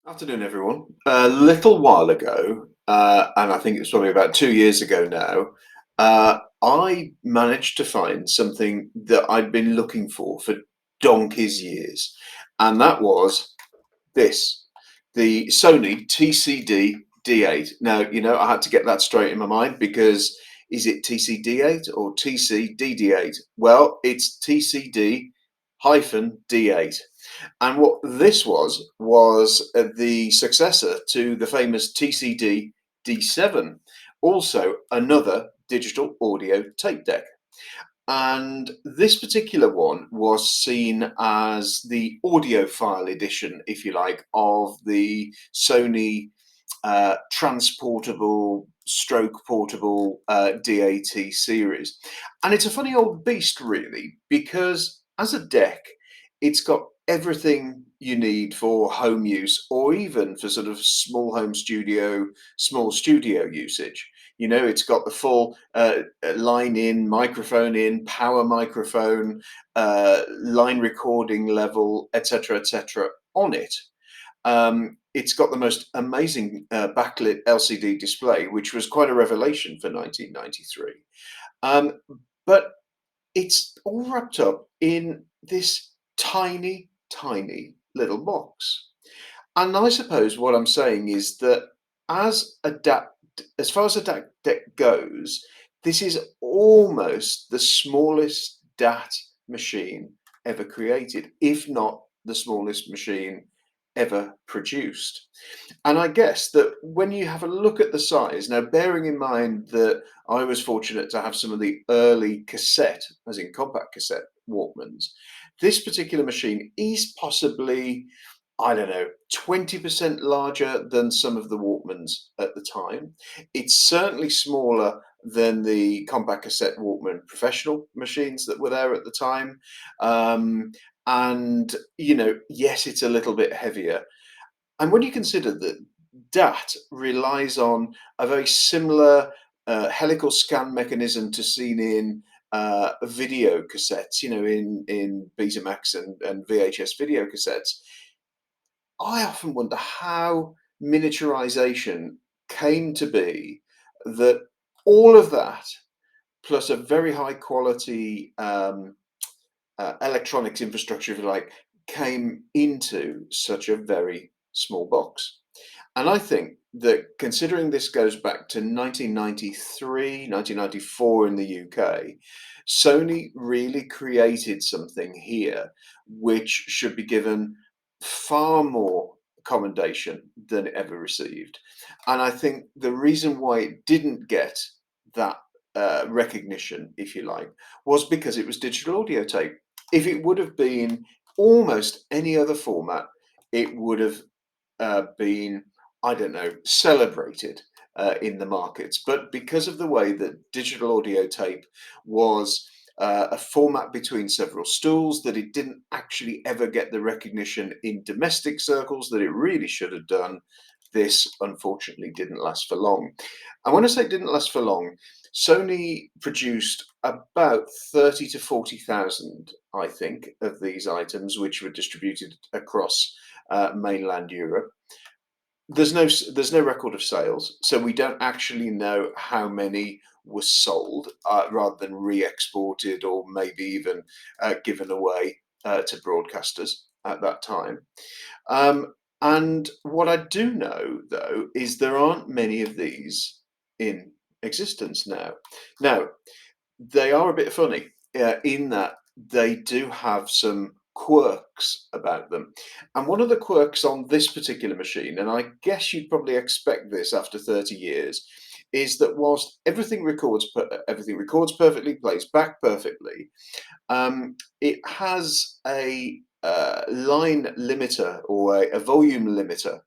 Afternoon, everyone. A little while ago, and I think it's probably about 2 years ago now, I managed to find something that I'd been looking for donkey's years, and that was this, the Sony TCD-D8. Now, I had to get that straight in my mind because is it TCD8 or TCD-D8? Well, it's TCD-D8. And what this was the successor to the famous TCD D7, also another digital audio tape deck. And this particular one was seen as the audiophile edition, if you like, of the Sony transportable stroke portable DAT series. And it's a funny old beast, really, because as a deck, it's got everything you need for home use or even for sort of small studio usage. It's got the full line in, microphone in, power microphone, line recording level, etc., on it. It's got the most amazing backlit LCD display, which was quite a revelation for 1993. Um, but it's all wrapped up in this tiny, tiny little box. And I suppose what I'm saying is that as a DAT, as far as a DAT deck goes, this is almost the smallest DAT machine ever created, if not the smallest machine ever produced. And I guess that when you have a look at the size, now bearing in mind that I was fortunate to have some of the early cassette, as in compact cassette Walkmans, this particular machine is possibly, I don't know, 20% larger than some of the Walkmans at the time. It's certainly smaller than the compact cassette Walkman professional machines that were there at the time. Um, and, yes, it's a little bit heavier. And when you consider that DAT relies on a very similar helical scan mechanism to seen in video cassettes, in Betamax and VHS video cassettes, I often wonder how miniaturization came to be that all of that, plus a very high quality electronics infrastructure, if you like, came into such a very small box. And I think that considering this goes back to 1993, 1994 in the UK, Sony really created something here which should be given far more commendation than it ever received. And I think the reason why it didn't get that recognition, if you like, was because it was digital audio tape. If it would have been almost any other format, it would have been, I don't know, celebrated in the markets. But because of the way that digital audio tape was a format between several stools, that it didn't actually ever get the recognition in domestic circles that it really should have done, this unfortunately didn't last for long. And when I say didn't last for long, Sony produced about 30 to 40,000, I think, of these items, which were distributed across mainland Europe. There's no record of sales, so we don't actually know how many were sold, rather than re-exported or maybe even given away to broadcasters at that time. And what I do know, though, is there aren't many of these in existence now. Now, they are a bit funny in that they do have some quirks about them. And one of the quirks on this particular machine, and I guess you'd probably expect this after 30 years, is that whilst everything records perfectly, plays back perfectly, it has a line limiter or a volume limiter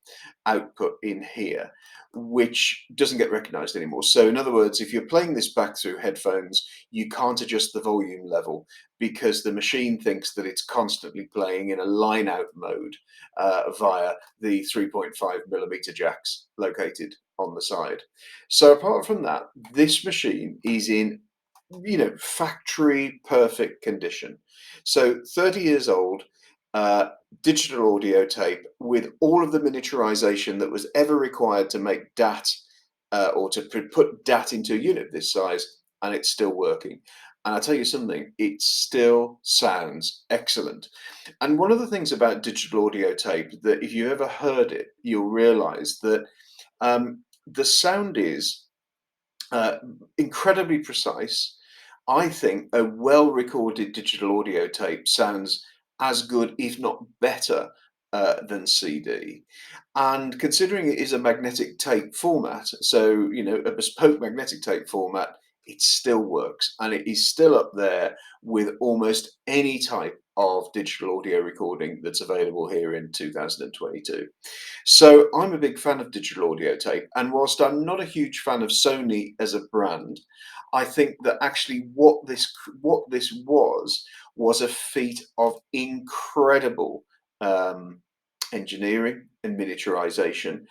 output in here, which doesn't get recognized anymore. So, in other words, if you're playing this back through headphones, you can't adjust the volume level because the machine thinks that it's constantly playing in a line out mode via the 3.5mm jacks located on the side. So, apart from that, this machine is in factory perfect condition. So 30 years old, uh, digital audio tape with all of the miniaturization that was ever required to make DAT or to put DAT into a unit this size, and it's still working. And I tell you something, it still sounds excellent. And one of the things about digital audio tape that if you ever heard it, you'll realize that the sound is uh, incredibly precise. I think a well recorded digital audio tape sounds as good, if not better, than CD. And considering it is a magnetic tape format, so, you know, a bespoke magnetic tape format, it still works and it is still up there with almost any type of digital audio recording that's available here in 2022. So I'm a big fan of digital audio tape, and whilst I'm not a huge fan of Sony as a brand, I think that actually what this was a feat of incredible um, engineering and miniaturization.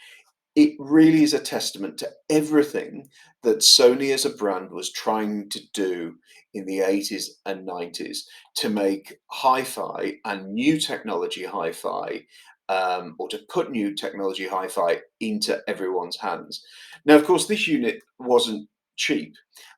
It really is a testament to everything that Sony as a brand was trying to do in the 80s and 90s to make hi-fi and new technology hi-fi, or to put new technology hi-fi into everyone's hands. Now, of course, this unit wasn't cheap.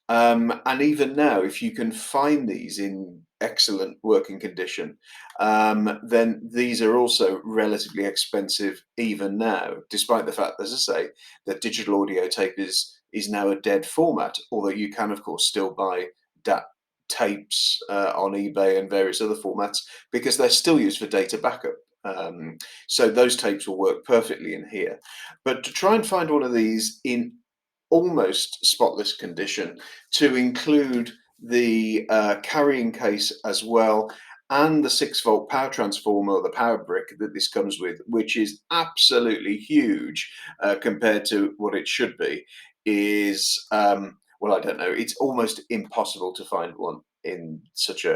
And even now, if you can find these in excellent working condition, then these are also relatively expensive even now, despite the fact, as I say, that digital audio tape is now a dead format, although you can, of course, still buy DAT tapes on eBay and various other formats because they're still used for data backup. So those tapes will work perfectly in here. But to try and find one of these in almost spotless condition, to include the carrying case as well, and the 6-volt power transformer, or the power brick that this comes with, which is absolutely huge compared to what it should be, is well, I don't know. It's almost impossible to find one in such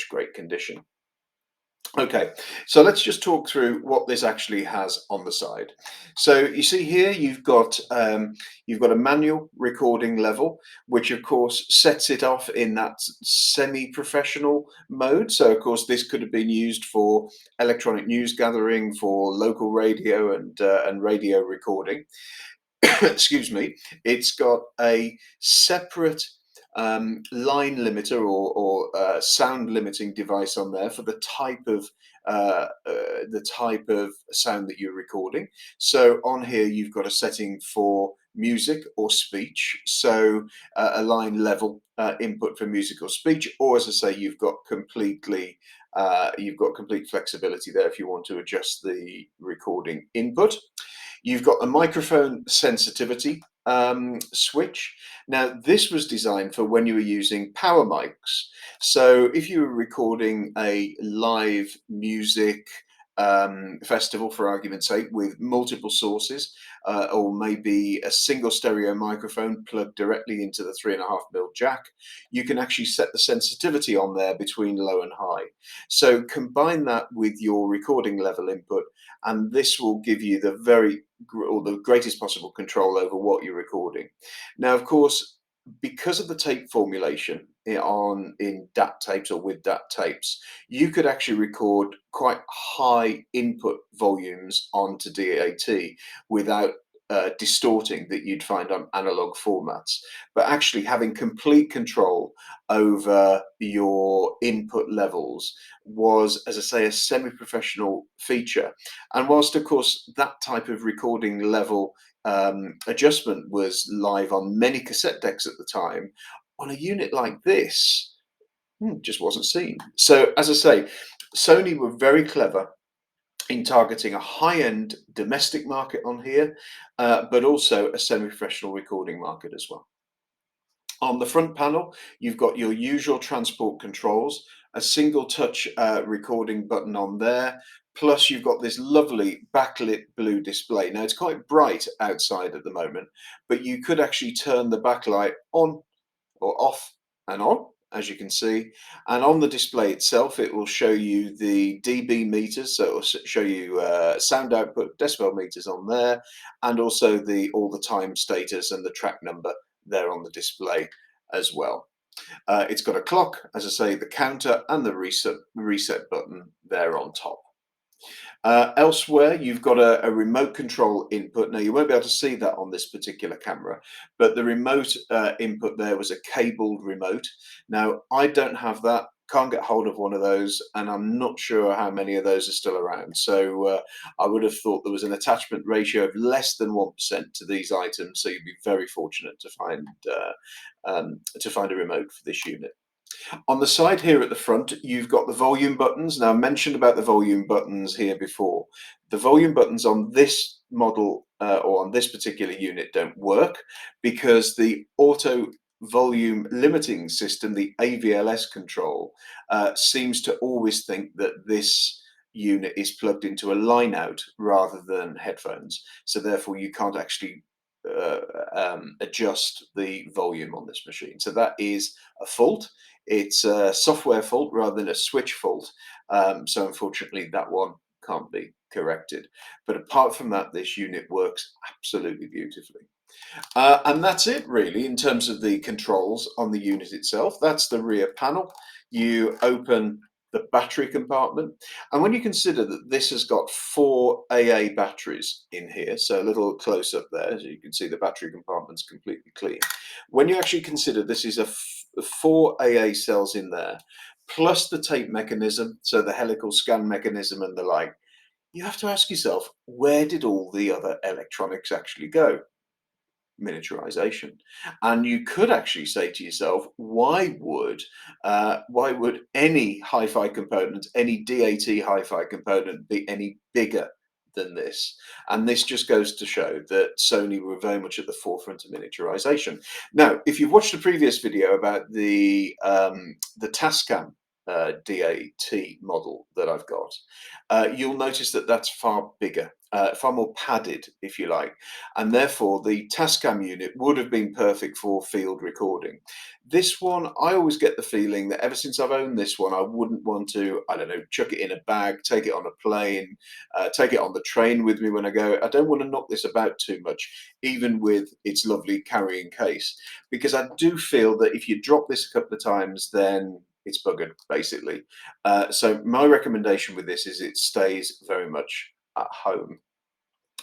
great condition. Okay, so let's just talk through what this actually has on the side. So you see here, you've got a manual recording level, which of course sets it off in that semi-professional mode. So of course, this could have been used for electronic news gathering, for local radio and radio recording. Excuse me. It's got a separate line limiter or sound limiting device on there for the type of sound that you're recording. So on here you've got a setting for music or speech. So a line level input for music or speech, or as I say, you've got complete flexibility there if you want to adjust the recording input. You've got the microphone sensitivity switch. Now, this was designed for when you were using power mics. So, if you were recording a live music festival, for argument's sake, with multiple sources, or maybe a single stereo microphone plugged directly into the 3.5 mil jack, you can actually set the sensitivity on there between low and high. So, combine that with your recording level input, and this will give you the greatest possible control over what you're recording. Now, of course, because of the tape formulation in DAT tapes or with DAT tapes, you could actually record quite high input volumes onto DAT without distorting that you'd find on analog formats, but actually having complete control over your input levels was, as I say, a semi-professional feature. And whilst, of course, that type of recording level adjustment was live on many cassette decks at the time, on a unit like this, just wasn't seen. So, as I say, Sony were very clever in targeting a high-end domestic market on here, but also a semi-professional recording market as well. On the front panel, you've got your usual transport controls, a single touch recording button on there, plus you've got this lovely backlit blue display. Now it's quite bright outside at the moment, but you could actually turn the backlight on or off and on, as you can see. And on the display itself, it will show you the dB meters, so it will show you sound output decibel meters on there, and also all the time status and the track number there on the display as well. It's got a clock, as I say, the counter and the reset button there on top. Elsewhere, you've got a remote control input. Now, you won't be able to see that on this particular camera, but the remote input there was a cabled remote. Now, I don't have that, can't get hold of one of those, and I'm not sure how many of those are still around. So I would have thought there was an attachment ratio of less than 1% to these items, so you'd be very fortunate to find a remote for this unit. On the side here at the front, you've got the volume buttons. Now, I mentioned about the volume buttons here before. The volume buttons on this model or on this particular unit don't work because the auto volume limiting system, the AVLS control, seems to always think that this unit is plugged into a line out rather than headphones. So therefore, you can't actually adjust the volume on this machine. So that is a fault. It's a software fault rather than a switch fault. So unfortunately, that one can't be corrected. But apart from that, this unit works absolutely beautifully. And that's it really in terms of the controls on the unit itself. That's the rear panel. You open the battery compartment. And when you consider that this has got 4 AA batteries in here, so a little close up there, so you can see the battery compartment's completely clean. When you actually consider this is 4 AA cells in there, plus the tape mechanism, so the helical scan mechanism and the like, you have to ask yourself, where did all the other electronics actually go? Miniaturization. And you could actually say to yourself, why would any hi-fi component, any DAT hi-fi component be any bigger than this? And this just goes to show that Sony were very much at the forefront of miniaturization. Now, if you've watched the previous video about the Tascam DAT model that I've got, you'll notice that that's far bigger, far more padded, if you like, and therefore the Tascam unit would have been perfect for field recording. This one, I always get the feeling that ever since I've owned this one, I wouldn't want to, I don't know, chuck it in a bag, take it on a plane, take it on the train with me when I go. I don't want to knock this about too much, even with its lovely carrying case, because I do feel that if you drop this a couple of times, then it's buggered, basically. So my recommendation with this is it stays very much at home.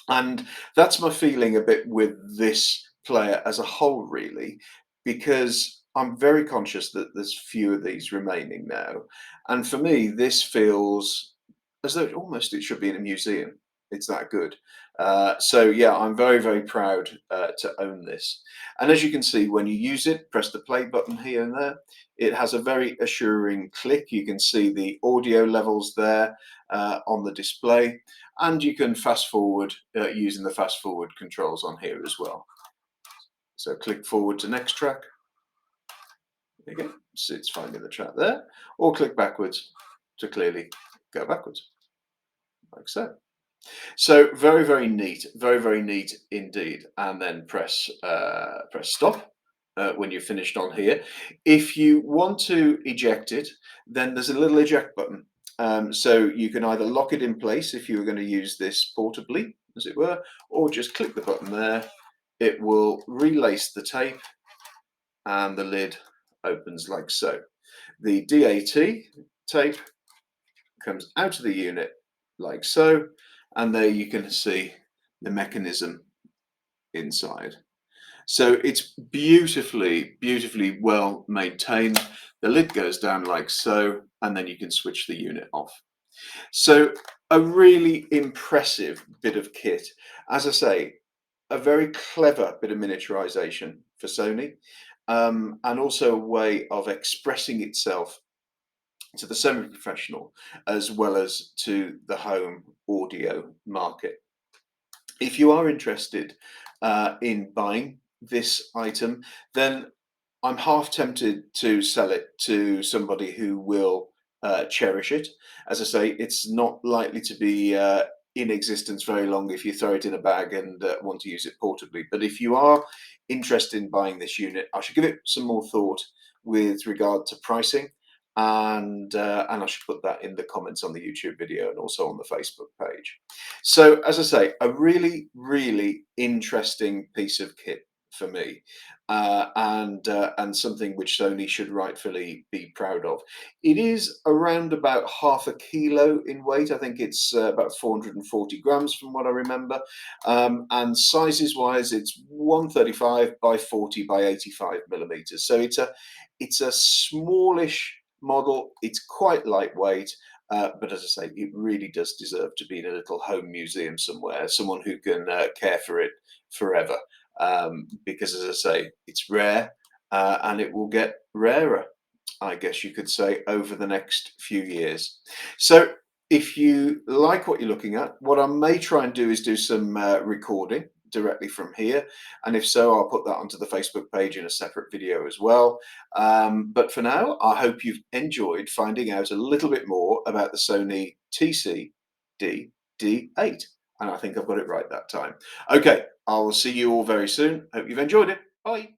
And that's my feeling a bit with this player as a whole, really, because I'm very conscious that there's few of these remaining now. And for me, this feels as though almost it should be in a museum. It's that good. So yeah, I'm very, very proud to own this. And as you can see, when you use it, press the play button here and there. It has a very assuring click. You can see the audio levels there on the display, and you can fast forward using the fast forward controls on here as well. So click forward to next track. There you go. So it's finding the track there, or click backwards to clearly go backwards, like so. So very, very neat indeed. And then press stop when you're finished on here. If you want to eject it, then there's a little eject button. So you can either lock it in place if you were going to use this portably, as it were, or just click the button there. It will relace the tape and the lid opens like so. The DAT tape comes out of the unit like so, and there you can see the mechanism inside. So it's beautifully well maintained. The lid goes down like so, and then you can switch the unit off. So a really impressive bit of kit. As I say, a very clever bit of miniaturization for Sony, and also a way of expressing itself to the semi-professional as well as to the home audio market. If you are interested in buying this item, then I'm half tempted to sell it to somebody who will cherish it. As I say, it's not likely to be in existence very long if you throw it in a bag and want to use it portably. But if you are interested in buying this unit, I should give it some more thought with regard to pricing. And I should put that in the comments on the YouTube video and also on the Facebook page. So as I say, a really interesting piece of kit for me. and something which Sony should rightfully be proud of. It is around about half a kilo in weight. I think it's about 440 grams from what I remember. And sizes wise, it's 135 by 40 by 85 millimeters. So it's a smallish model. It's quite lightweight. But as I say, it really does deserve to be in a little home museum somewhere. Someone who can care for it forever, because, as I say, it's rare, and it will get rarer, I guess you could say, over the next few years. So, if you like what you're looking at, what I may try and do is do some recording directly from here. And if so, I'll put that onto the Facebook page in a separate video as well. But for now, I hope you've enjoyed finding out a little bit more about the Sony TCD-D8. And I think I've got it right that time. Okay, I'll see you all very soon. Hope you've enjoyed it. Bye.